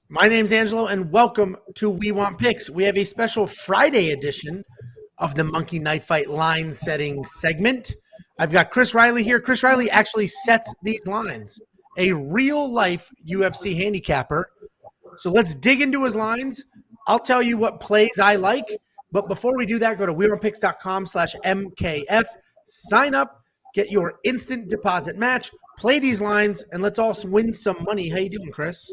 My name's Angelo, and welcome to We Want Picks. We have a special Friday edition of the Monkey Knife Fight line setting segment. I've got Chris Reilly here. Chris Reilly actually sets these lines, a real life UFC handicapper. So let's dig into his lines. I'll tell you what plays I like. But before we do that, go to wewantpicks.com/MKF. Sign up, get your instant deposit match, play these lines, and let's all win some money. How you doing, Chris?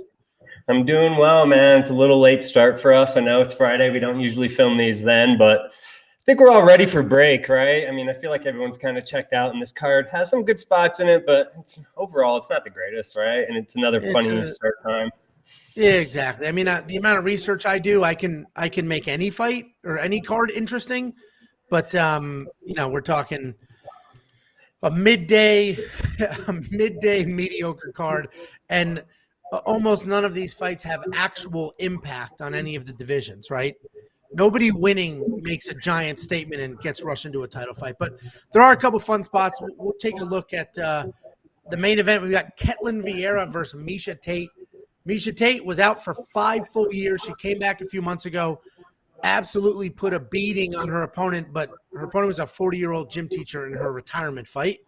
I'm doing well, man. It's a little late start for us. I know it's Friday. We don't usually film these then, but I think we're all ready for break, right? I mean, I feel like everyone's kind of checked out, and this card has some good spots in it, but overall, it's not the greatest, right? And it's another funny start time. Yeah, exactly. I mean, the amount of research I do, I can make any fight or any card interesting, but we're talking a midday mediocre card, and almost none of these fights have actual impact on any of the divisions, right? Nobody winning makes a giant statement and gets rushed into a title fight. But there are a couple fun spots. We'll take a look at the main event. We've got Vieira versus Miesha Tate. Miesha Tate was out for 5 full years. She came back a few months ago, absolutely put a beating on her opponent, but her opponent was a 40-year-old gym teacher in her retirement fight.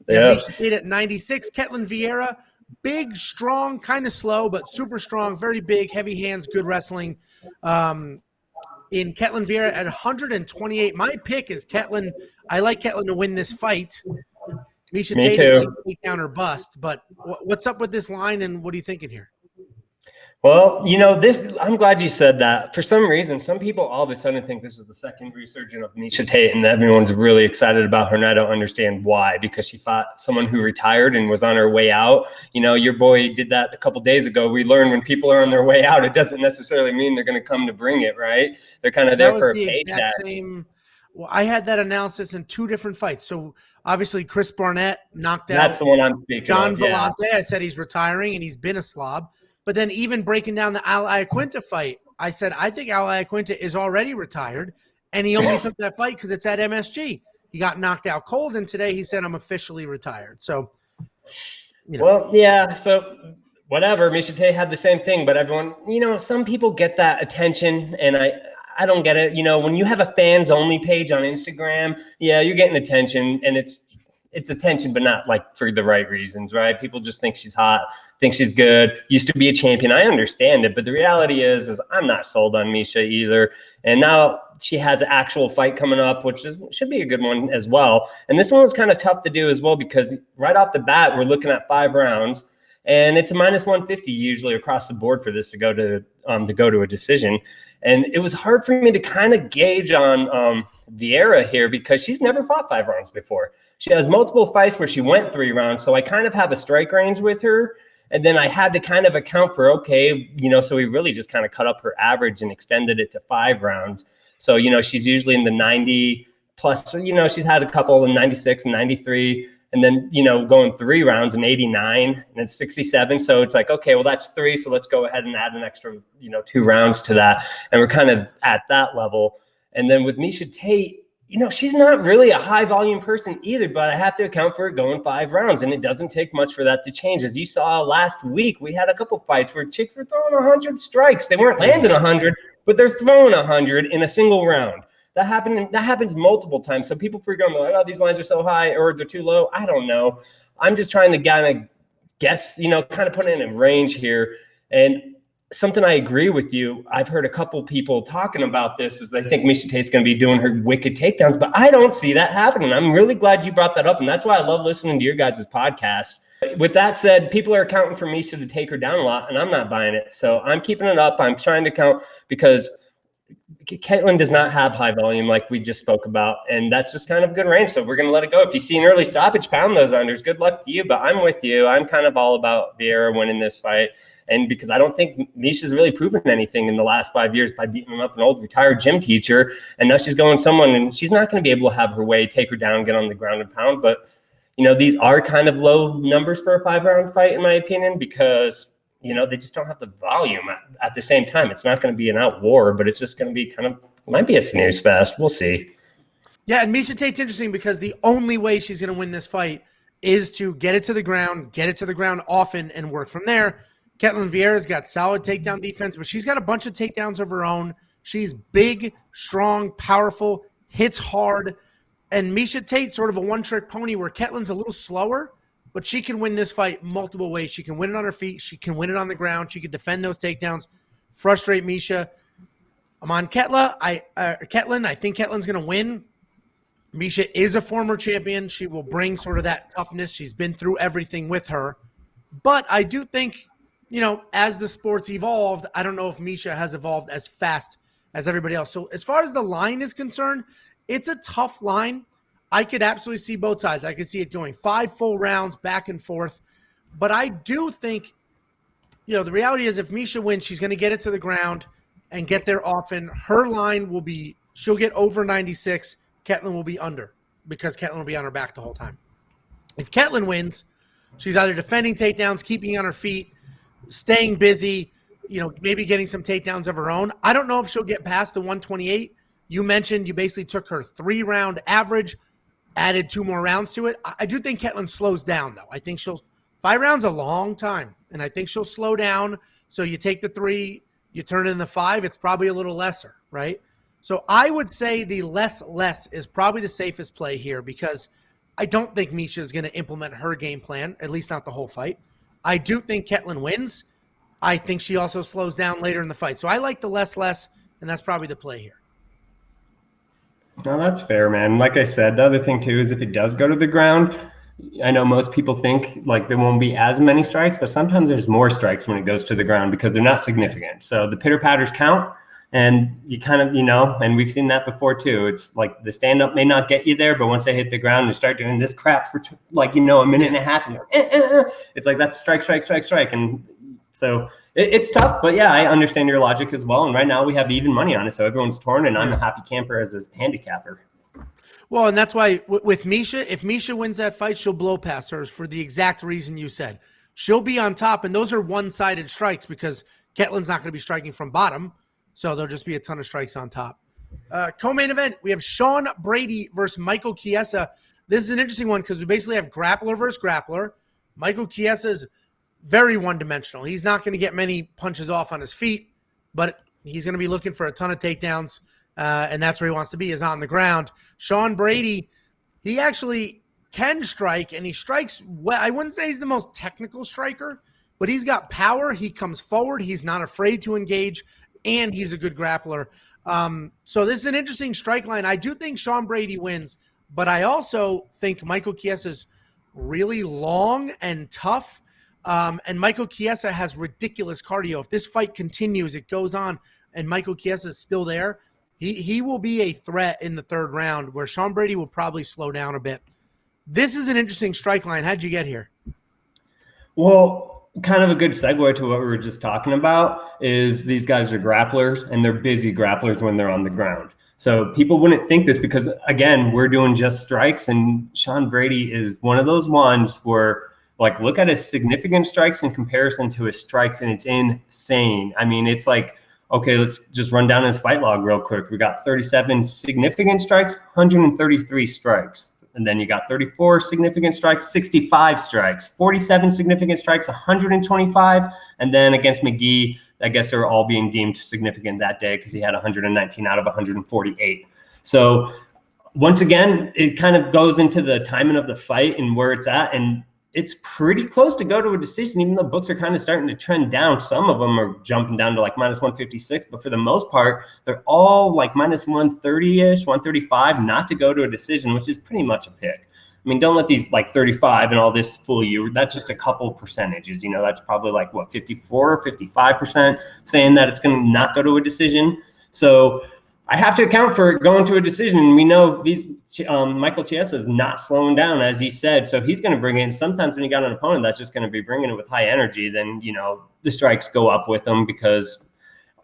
Yeah. Miesha Tate at 96. Vieira, big, strong, kind of slow, but super strong, very big, heavy hands, good wrestling. In Vieira at 128. My pick is Ketlin. I like Ketlin to win this fight. Miesha Tate is like take down or bust. But what's up with this line, and what are you thinking here? Well, I'm glad you said that. For some reason, some people all of a sudden think this is the second resurgence of Miesha Tate, and everyone's really excited about her, and I don't understand why, because she fought someone who retired and was on her way out. Your boy did that a couple days ago. We learned when people are on their way out, it doesn't necessarily mean they're going to come to bring it, right? They're kind of there for a paycheck. Well, I had that analysis in 2 different fights. So obviously Chris Barnett knocked out. That's the one I'm speaking John of. Vellante. Yeah. I said he's retiring, and he's been a slob. But then even breaking down the Al Iaquinta fight, I said, I think Al Iaquinta is already retired, and he only took that fight because it's at MSG. He got knocked out cold, and today he said, I'm officially retired. So, Well, yeah, so whatever. Miesha Tate had the same thing, but everyone, some people get that attention, and I don't get it. When you have a fans-only page on Instagram, yeah, you're getting attention, and it's attention, but not like for the right reasons, right? People just think she's hot, think she's good, used to be a champion. I understand it, but the reality is I'm not sold on Miesha either. And now she has an actual fight coming up, which should be a good one as well. And this one was kind of tough to do as well, because right off the bat, we're looking at 5 rounds, and it's a -150 usually across the board for this to go to a decision. And it was hard for me to kind of gauge on Vieira here, because she's never fought 5 rounds before. She has multiple fights where she went 3 rounds, so I kind of have a strike range with her. And then I had to kind of account for, so we really just kind of cut up her average and extended it to 5 rounds. So, she's usually in the 90 plus, she's had a couple in 96 and 93, and then, going 3 rounds in 89 and then 67. So it's like, okay, well, that's 3. So let's go ahead and add an extra, 2 rounds to that. And we're kind of at that level. And then with Miesha Tate, she's not really a high volume person either, but I have to account for it going 5 rounds, and it doesn't take much for that to change. As you saw last week, we had a couple fights where chicks were throwing 100 strikes. They weren't landing 100, but they're throwing 100 in a single round. That happens multiple times. So people freak out, like, oh, these lines are so high or they're too low. I don't know. I'm just trying to kind of guess, kind of put it in a range here. And something I agree with you, I've heard a couple people talking about this, is they think Miesha Tate's going to be doing her wicked takedowns, but I don't see that happening. I'm really glad you brought that up, and that's why I love listening to your guys' podcast. With that said, people are accounting for Miesha to take her down a lot, and I'm not buying it. So I'm keeping it up. I'm trying to count, because Ketlin does not have high volume like we just spoke about, and that's just kind of a good range. So we're going to let it go. If you see an early stoppage, pound those unders. Good luck to you, but I'm with you. I'm kind of all about Vieira winning this fight. And because I don't think Miesha's really proven anything in the last 5 years by beating up an old retired gym teacher. And now she's going someone, and she's not going to be able to have her way, take her down, get on the ground and pound. But, these are kind of low numbers for a 5-round fight, in my opinion, because, they just don't have the volume at the same time. It's not going to be an out war, but it's just going to be might be a snooze fest. We'll see. Yeah, and Miesha Tate's interesting because the only way she's going to win this fight is to get it to the ground often, and work from there. Ketlin Vieira's got solid takedown defense, but she's got a bunch of takedowns of her own. She's big, strong, powerful, hits hard. And Miesha Tate, sort of a one-trick pony where Ketlin's a little slower, but she can win this fight multiple ways. She can win it on her feet. She can win it on the ground. She can defend those takedowns, frustrate Miesha. I'm on Ketlin. I think Ketlin's going to win. Miesha is a former champion. She will bring sort of that toughness. She's been through everything with her. But I do think, as the sport's evolved, I don't know if Miesha has evolved as fast as everybody else. So as far as the line is concerned, it's a tough line. I could absolutely see both sides. I could see it going 5 full rounds back and forth. But I do think, the reality is if Miesha wins, she's going to get it to the ground and get there often. Her line will be, she'll get over 96. Ketlin will be under because Ketlin will be on her back the whole time. If Ketlin wins, she's either defending takedowns, keeping on her feet, staying busy, maybe getting some takedowns of her own. I don't know if she'll get past the 128. You mentioned you basically took her 3-round average, added 2 more rounds to it. I do think Ketlin slows down, though. I think 5 rounds a long time, and I think she'll slow down. So you take the 3, you turn it into 5, it's probably a little lesser, right? So I would say the less is probably the safest play here because I don't think Miesha is going to implement her game plan, at least not the whole fight. I do think Ketlin wins. I think she also slows down later in the fight. So I like the less, and that's probably the play here. No, that's fair, man. Like I said, the other thing too is if it does go to the ground, I know most people think like there won't be as many strikes, but sometimes there's more strikes when it goes to the ground because they're not significant. So the pitter patters count. And you kind of, and we've seen that before too. It's like the stand-up may not get you there, but once they hit the ground and start doing this crap for a minute and a half, and it's like that's strike. And so it's tough, but yeah, I understand your logic as well. And right now we have even money on it, so everyone's torn, and I'm a happy camper as a handicapper. Well, and that's why with Miesha, if Miesha wins that fight, she'll blow past hers for the exact reason you said. She'll be on top, and those are one-sided strikes because Ketlin's not going to be striking from bottom. So there'll just be a ton of strikes on top. Co-main event, we have Sean Brady versus Michael Chiesa. This is an interesting one because we basically have grappler versus grappler. Michael Chiesa is very one-dimensional. He's not going to get many punches off on his feet, but he's going to be looking for a ton of takedowns, and that's where he wants to be, is on the ground. Sean Brady, he actually can strike, and he strikes well. I wouldn't say he's the most technical striker, but he's got power. He comes forward. He's not afraid to engage, and he's a good grappler. So this is an interesting strike line. I do think Sean Brady wins, but I also think Michael Chiesa is really long and tough. And Michael Chiesa has ridiculous cardio. If this fight continues, it goes on, and Michael Chiesa is still there, he will be a threat in the 3rd round where Sean Brady will probably slow down a bit. This is an interesting strike line. How'd you get here? Well, kind of a good segue to what we were just talking about is these guys are grapplers, and they're busy grapplers when they're on the ground. So people wouldn't think this because, again, we're doing just strikes, and Sean Brady is one of those ones where, like, look at his significant strikes in comparison to his strikes, and it's insane. I mean, it's like, okay, let's just run down his fight log real quick. We got 37 significant strikes, 133 strikes. And then you got 34 significant strikes, 65 strikes, 47 significant strikes, 125. And then against McGee, I guess they were all being deemed significant that day because he had 119 out of 148. So once again, it kind of goes into the timing of the fight and where it's at. And it's pretty close to go to a decision, even though books are kind of starting to trend down. Some of them are jumping down to like minus 156, but for the most part, they're all like minus 130-ish, 135, not to go to a decision, which is pretty much a pick. I mean, don't let these like 35 and all this fool you. That's just a couple percentages. That's probably like what, 54, 55% saying that it's going to not go to a decision. So I have to account for it going to a decision. We know Michael Chiesa is not slowing down, as he said. So he's going to bring in, sometimes when you got an opponent that's just going to be bringing it with high energy, then, the strikes go up with them because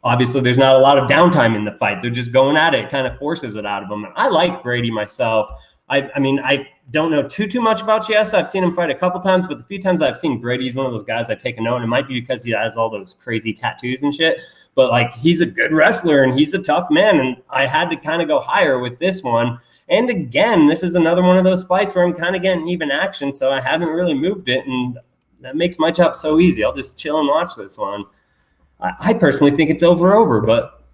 obviously there's not a lot of downtime in the fight. They're just going at it, kind of forces it out of them. And I like Brady myself. I mean, I don't know too much about Chiesa. I've seen him fight a couple times, but the few times I've seen Brady, he's one of those guys I take a note. And it might be because he has all those crazy tattoos and shit. But like, he's a good wrestler and he's a tough man. And I had to kind of go higher with this one. And again, this is another one of those fights where I'm kind of getting even action. So I haven't really moved it. And that makes my job so easy. I'll just chill and watch this one. I personally think it's over, but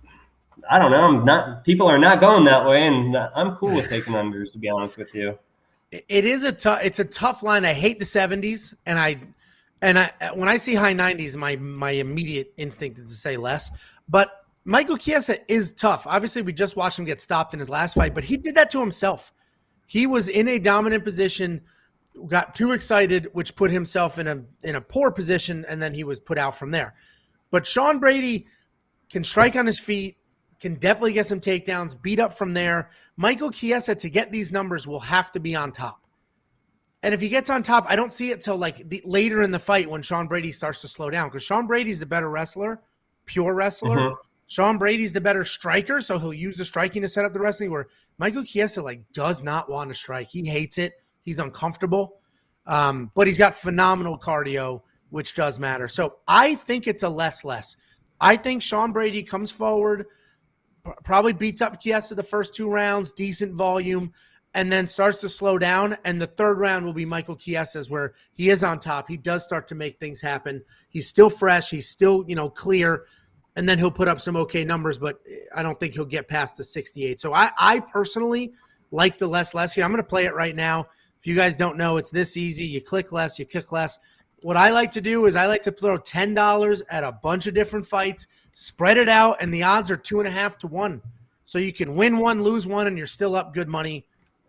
I don't know. People are not going that way, and I'm cool with taking unders, to be honest with you. It's a tough line. I hate the 70s, and when I see high 90s, my immediate instinct is to say less. But Michael Chiesa is tough. Obviously, we just watched him get stopped in his last fight, but he did that to himself. He was in a dominant position, got too excited, which put himself in a poor position, and then he was put out from there. But Sean Brady can strike on his feet, can definitely get some takedowns, beat up from there. Michael Chiesa, to get these numbers, will have to be on top. And if he gets on top, I don't see it till later in the fight when Sean Brady starts to slow down, because Sean Brady's the better wrestler, pure wrestler. Mm-hmm. Sean Brady's the better striker, so he'll use the striking to set up the wrestling, where Michael Chiesa does not want to strike. He hates it. He's uncomfortable. But he's got phenomenal cardio, which does matter. So I think it's a less. I think Sean Brady comes forward, probably beats up Chiesa the first 2 rounds, decent volume, and then starts to slow down. And the third round will be Michael Chiesa's, where he is on top. He does start to make things happen. He's still fresh. He's still, clear. And then he'll put up some okay numbers, but I don't think he'll get past the 68. So I personally like the less here. I'm going to play it right now. If you guys don't know, it's this easy. You click less, you kick less. What I like to do is I like to throw $10 at a bunch of different fights, spread it out, and the odds are 2.5 to 1. So you can win one, lose one, and you're still up good money.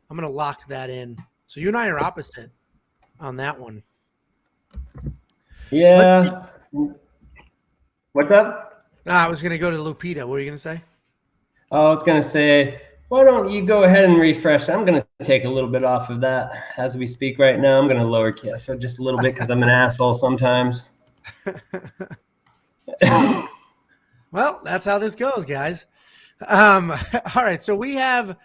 I'm going to lock that in. So you and I are opposite on that one. Yeah. What's up? I was going to go to Lupita. What were you going to say? I was going to say, why don't you go ahead and refresh? I'm going to take a little bit off of that as we speak right now. I'm going to lower Chiesa just a little bit because I'm an asshole sometimes. Well, that's how this goes, guys. All right, so we have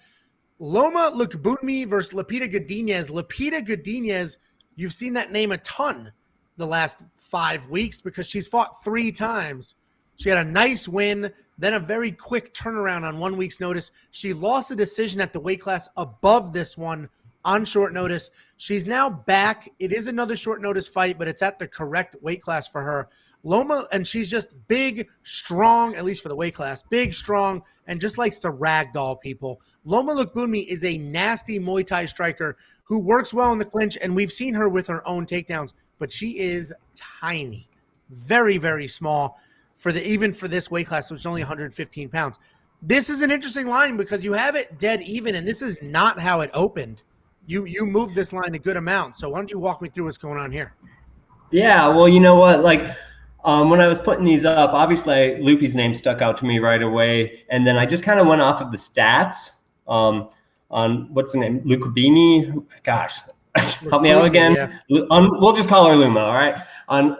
Loma Lookboonmee versus Lupita Godinez. Lupita Godinez, you've seen that name a ton the last 5 weeks because she's fought 3 times. She had a nice win, then a very quick turnaround on 1 week's notice. She lost a decision at the weight class above this one on short notice. She's now back. It is another short notice fight, but it's at the correct weight class for her. Loma, and she's just big, strong, at least for the weight class, big, strong, and just likes to ragdoll people. Loma Lookboonmee is a nasty Muay Thai striker who works well in the clinch, and we've seen her with her own takedowns, but she is tiny, very, very small. Even for this weight class, which is only 115 pounds. This is an interesting line because you have it dead even, and this is not how it opened. You moved this line a good amount. So why don't you walk me through what's going on here? Yeah, well, you know what? When I was putting these up, obviously Loopy's name stuck out to me right away, and then I just kind of went off of the stats on what's the name? Lookboonmee? Gosh. Help me out again. Yeah. We'll just call her Luma, all right?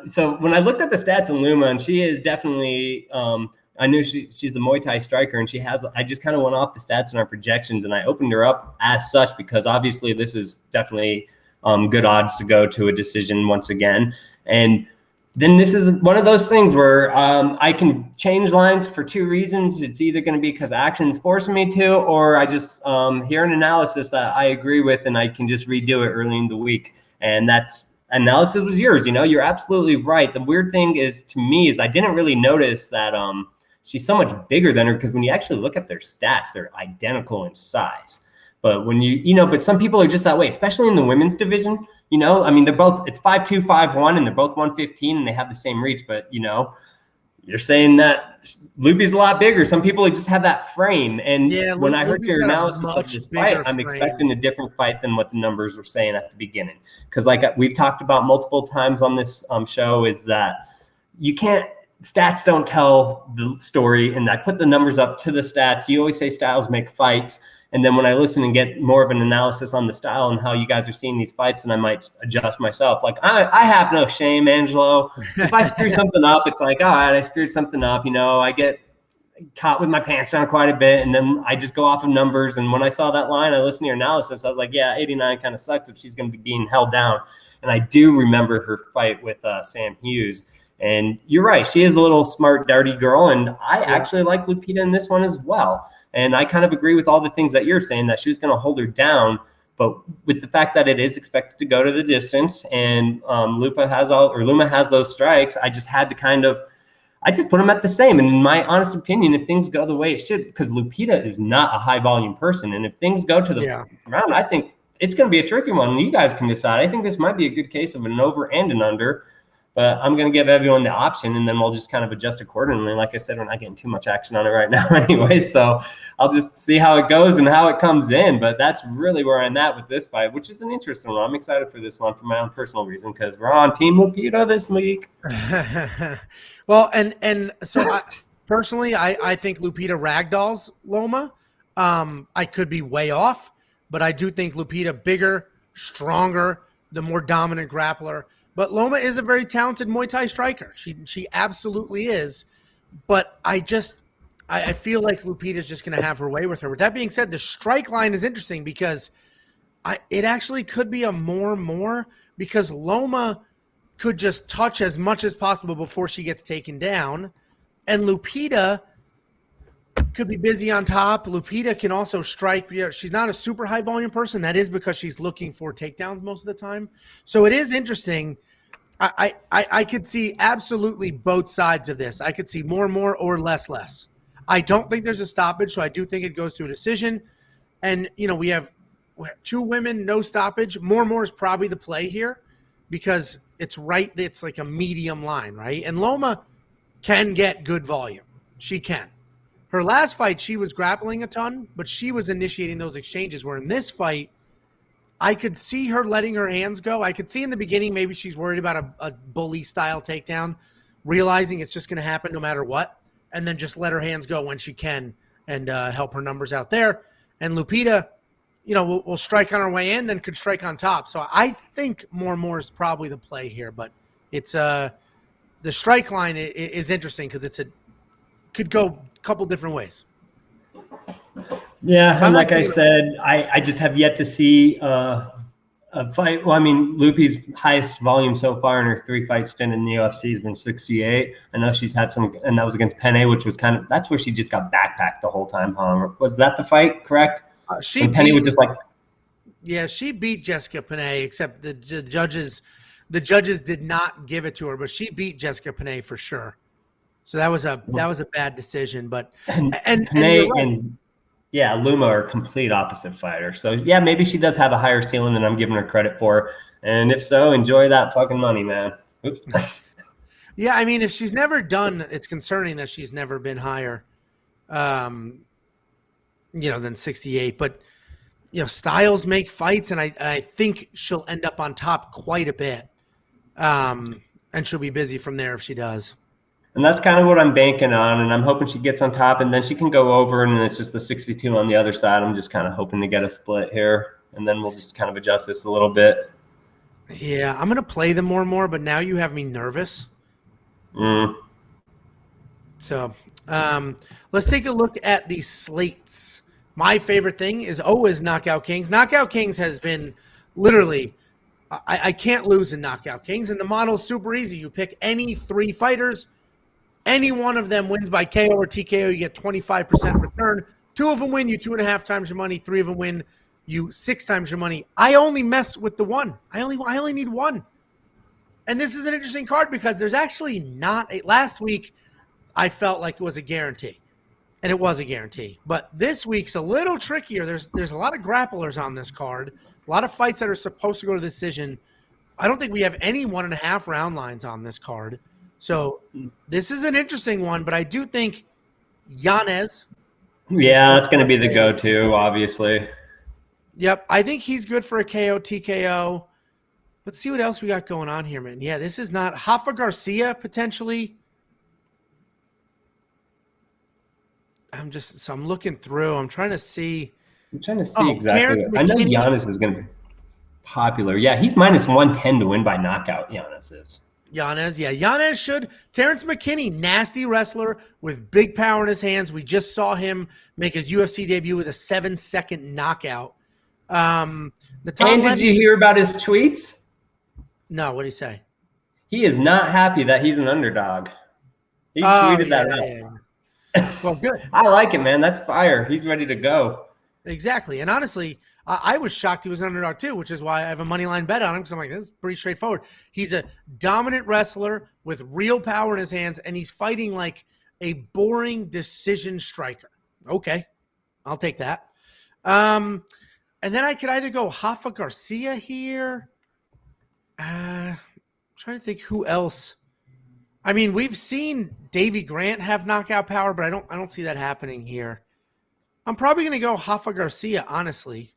So when I looked at the stats on Luma, and she is definitely, I knew she's the Muay Thai striker, and I just kind of went off the stats and our projections, and I opened her up as such because obviously this is definitely good odds to go to a decision once again. And then this is one of those things where I can change lines for 2 reasons. It's either going to be because action's forcing me to, or I just hear an analysis that I agree with and I can just redo it early in the week. And that's analysis was yours. You're absolutely right. The weird thing is to me is I didn't really notice that she's so much bigger than her because when you actually look at their stats, they're identical in size. But when but some people are just that way, especially in the women's division. They're both, it's 5'2", 5'1", and they're both 115 and they have the same reach. But, you're saying that Loopy's a lot bigger. Some people just have that frame. And when I heard your analysis of this fight, I'm expecting a different fight than what the numbers were saying at the beginning. Because we've talked about multiple times on this show is that stats don't tell the story. And I put the numbers up to the stats. You always say styles make fights. And then when I listen and get more of an analysis on the style and how you guys are seeing these fights, then I might adjust myself. I have no shame, Angelo. If I screw something up, it's like, all right, I screwed something up. I get caught with my pants down quite a bit. And then I just go off of numbers. And when I saw that line, I listened to your analysis. I was like, yeah, 89 kind of sucks if she's going to be being held down. And I do remember her fight with Sam Hughes. And you're right. She is a little smart, dirty girl. And I actually like Lupita in this one as well. And I kind of agree with all the things that you're saying, that she was going to hold her down. But with the fact that it is expected to go to the distance, and Luma has those strikes, I just had to I just put them at the same. And in my honest opinion, if things go the way it should, because Lupita is not a high volume person, and if things go to the round, I think it's going to be a tricky one. You guys can decide. I think this might be a good case of an over and an under. But I'm going to give everyone the option, and then we'll just kind of adjust accordingly. Like I said, we're not getting too much action on it right now anyway, so I'll just see how it goes and how it comes in. But that's really where I'm at with this fight, which is an interesting one. I'm excited for this one for my own personal reason because we're on Team Lupita this week. Well, and so personally, I think Lupita ragdolls Loma. I could be way off, but I do think Lupita bigger, stronger, the more dominant grappler. But Loma is a very talented Muay Thai striker. She absolutely is. But I feel like Lupita is just going to have her way with her. With that being said, the strike line is interesting because it actually could be a more because Loma could just touch as much as possible before she gets taken down. And Lupita could be busy on top. Lupita can also strike. She's not a super high volume person. That is because she's looking for takedowns most of the time. So it is interesting. I could see absolutely both sides of this. I could see more or less. I don't think there's a stoppage, so I do think it goes to a decision. And, we have two women, no stoppage. More is probably the play here because it's like a medium line, right? And Loma can get good volume. She can. Her last fight, she was grappling a ton, but she was initiating those exchanges, where in this fight, I could see her letting her hands go. I could see in the beginning maybe she's worried about a bully-style takedown, realizing it's just going to happen no matter what, and then just let her hands go when she can and help her numbers out there. And Lupita, will strike on her way in, then could strike on top. So I think more is probably the play here, but it's the strike line is interesting because could go a couple different ways. Yeah, and like I said, I just have yet to see a fight. Well, I mean, Lupi's highest volume so far in her 3-fight stint in the UFC has been 68. I know she's had some, and that was against Pinheiro, which was that's where she just got backpacked the whole time. Was that the fight, correct? Pinheiro was just like... Yeah, she beat Jessica Pinheiro, except the judges did not give it to her, but she beat Jessica Pinheiro for sure. So that was a bad decision, but and yeah, Luma are complete opposite fighters. So yeah, maybe she does have a higher ceiling than I'm giving her credit for. And if so, enjoy that fucking money, man. Oops. Yeah, I mean, if she's never done, it's concerning that she's never been higher, than 68. But styles make fights, and I think she'll end up on top quite a bit, and she'll be busy from there if she does. And that's kind of what I'm banking on, and I'm hoping she gets on top, and then she can go over, and then it's just the 62 on the other side. I'm just kind of hoping to get a split here, and then we'll just kind of adjust this a little bit. Yeah, I'm going to play them more, but now you have me nervous. So let's take a look at the slates. My favorite thing is always Knockout Kings. Knockout Kings has been literally I can't lose in Knockout Kings, and the model's super easy. You pick any 3 fighters. Any one of them wins by KO or TKO, you get 25% return. 2 of them win, you 2.5 times your money. 3 of them win, you 6 times your money. I only mess with the 1. I only need 1. And this is an interesting card because there's actually not a... Last week, I felt like it was a guarantee, and it was a guarantee. But this week's a little trickier. There's a lot of grapplers on this card, a lot of fights that are supposed to go to the decision. I don't think we have any 1.5 round lines on this card. So this is an interesting one, but I do think Yanez. Yeah, that's going to be the go-to, obviously. Yep, I think he's good for a KO, TKO. Let's see what else we got going on here, man. Yeah, this is not Rafa Garcia potentially. I'm looking through. I'm trying to see. Exactly. I know Giannis is going to be popular. Yeah, he's minus 110 to win by knockout. Giannis is. Yanez should. Terrence McKinney, nasty wrestler with big power in his hands. We just saw him make his UFC debut with a 7-second knockout. And did you hear about his tweets? No, what did he say? He is not happy that he's an underdog. He tweeted that out. Yeah. Well, good. I like it, man. That's fire. He's ready to go. Exactly. And honestly, I was shocked he was an underdog too, which is why I have a money line bet on him, because I'm like, this is pretty straightforward. He's a dominant wrestler with real power in his hands, and he's fighting like a boring decision striker. Okay, I'll take that. And then I could either go Rafa Garcia here. Trying to think who else. I mean, we've seen Davy Grant have knockout power, but I don't see that happening here. I'm probably going to go Rafa Garcia, honestly.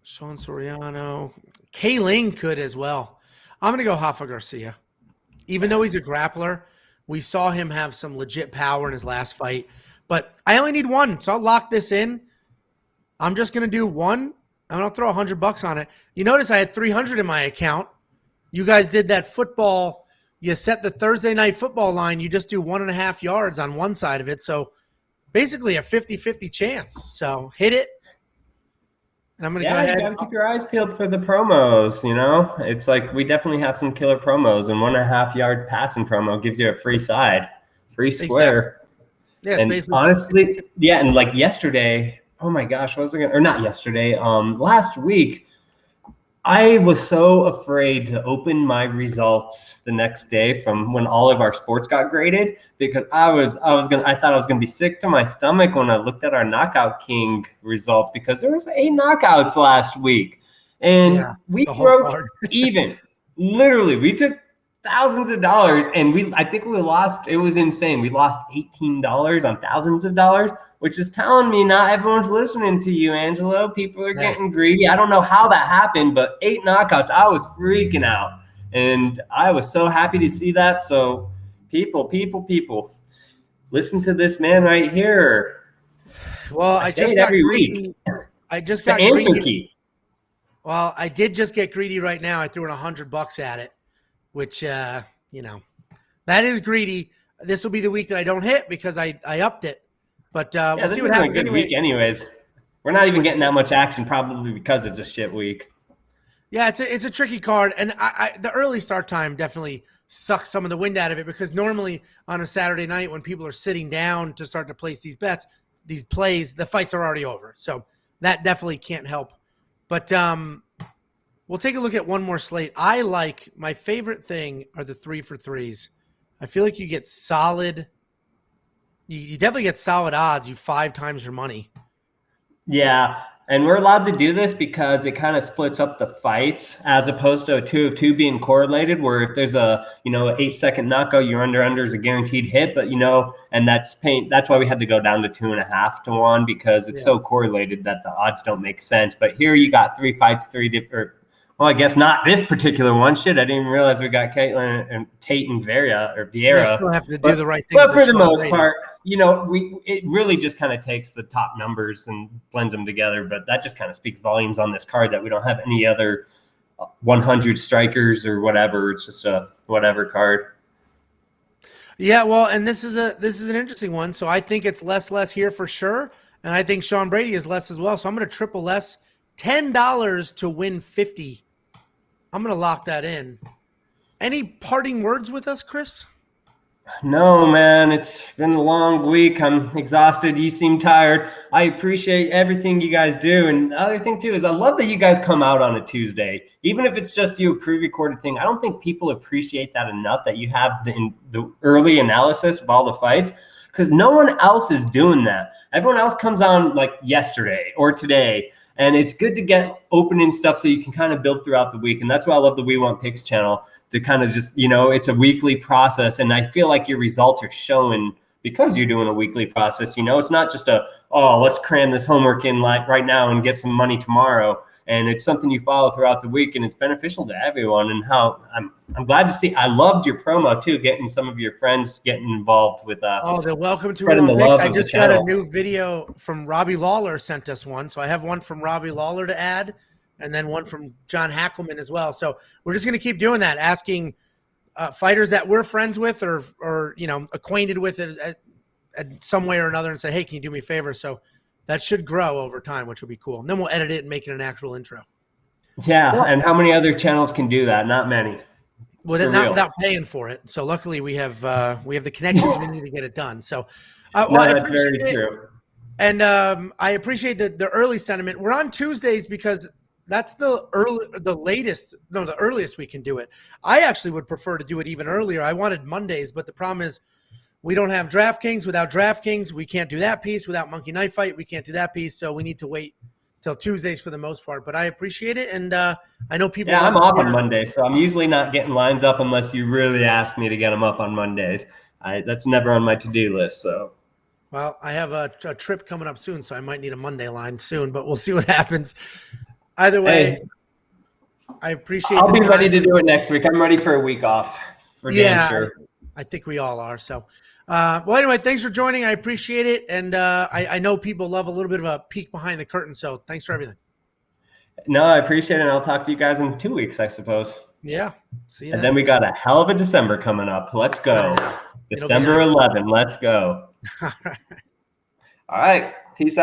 Sean Soriano. K-Ling could as well. I'm going to go Rafa Garcia. Even though he's a grappler, we saw him have some legit power in his last fight. But I only need one, so I'll lock this in. I'm just going to do one, and I'll throw $100 on it. You notice I had 300 in my account. You guys did that football. You set the Thursday night football line. You just do 1.5 yards on one side of it. So basically a 50-50 chance. So hit it. And I'm going to go ahead. You got to keep your eyes peeled for the promos, you know? It's like we definitely have some killer promos, and 1.5 yard passing promo gives you a free side, free square. Yeah, and honestly, yeah, and like yesterday, oh my gosh, what was it? Or not yesterday, last week, I was so afraid to open my results the next day from when all of our sports got graded, because I thought I was gonna be sick to my stomach when I looked at our Knockout King results, because there was 8 knockouts last week, and we broke even. Literally, we took thousands of dollars, and I think we lost. It was insane. We lost $18 on thousands of dollars, which is telling me not everyone's listening to you, Angelo. People are getting greedy. I don't know how that happened, but 8 knockouts. I was freaking out, and I was so happy to see that. So people, listen to this man right here. Well, I just got every greedy. week. I just got greedy. Answer key. Well, I did just get greedy right now. I threw in $100 at it, which, that is greedy. This will be the week that I don't hit because I upped it. But we'll see what happens. This is a good week anyways. We're not even getting that much action, probably because it's a shit week. Yeah, it's a tricky card. And the early start time definitely sucks some of the wind out of it, because normally on a Saturday night when people are sitting down to start to place these bets, these plays, the fights are already over. So that definitely can't help. But we'll take a look at one more slate. My favorite thing are the 3-for-3s. I feel like you get solid. You definitely get solid odds. You 5 times your money. Yeah, and we're allowed to do this because it kind of splits up the fights, as opposed to a 2 of 2 being correlated, where if there's a 8-second knockout, your under is a guaranteed hit. But and that's why we had to go down to 2.5 to 1, because it's so correlated that the odds don't make sense. But here you got 3 fights, 3 different. Well, I guess not this particular one. Shit, I didn't even realize we got Caitlin and Tate and Vieira. You still have to do the right thing. But for the most part, it really just kind of takes the top numbers and blends them together. But that just kind of speaks volumes on this card, that we don't have any other 100 strikers or whatever. It's just a whatever card. Yeah, well, and this is an interesting one. So I think it's less here for sure, and I think Sean Brady is less as well. So I'm going to triple less, $10 to win 50. I'm going to lock that in. Any parting words with us, Chris? No, man, it's been a long week. I'm exhausted. You seem tired. I appreciate everything you guys do. And the other thing, too, is I love that you guys come out on a Tuesday. Even if it's just you a pre-recorded thing, I don't think people appreciate that enough, that you have the early analysis of all the fights, because no one else is doing that. Everyone else comes on like yesterday or today. And it's good to get opening stuff so you can kind of build throughout the week. And that's why I love the We Want Picks channel, to kind of just, it's a weekly process. And I feel like your results are showing because you're doing a weekly process. It's not just let's cram this homework in like right now and get some money tomorrow. And it's something you follow throughout the week, and it's beneficial to everyone. And how I'm glad to see. I loved your promo too, getting some of your friends getting involved with. They're welcome to Reilly and Picks. I just got a new video from Robbie Lawler, sent us one, so I have one from Robbie Lawler to add, and then one from John Hackelman as well. So we're just going to keep doing that, asking fighters that we're friends with or acquainted with it at some way or another, and say, hey, can you do me a favor? So that should grow over time, which will be cool. And then we'll edit it and make it an actual intro. Yeah, and how many other channels can do that? Not many. Well, not without paying for it. So luckily we have the connections we need to get it done. So that's very true. And I appreciate the early sentiment. We're on Tuesdays because that's the earliest we can do it. I actually would prefer to do it even earlier. I wanted Mondays, but the problem is we don't have DraftKings. Without DraftKings, we can't do that piece. Without Monkey Knife Fight, we can't do that piece. So we need to wait till Tuesdays for the most part. But I appreciate it, and I know people. Yeah, I'm off on Mondays, so I'm usually not getting lines up unless you really ask me to get them up on Mondays. That's never on my to-do list. So. Well, I have a trip coming up soon, so I might need a Monday line soon, but we'll see what happens. Either way, hey, I appreciate it. I'll be ready to do it next week. I'm ready for a week off. For damn sure. I think we all are. So, well, anyway, thanks for joining. I appreciate it. And I know people love a little bit of a peek behind the curtain. So thanks for everything. No, I appreciate it. And I'll talk to you guys in 2 weeks, I suppose. Yeah. See you and then we got a hell of a December coming up. Let's go. December 11. Let's go. All right. Peace out.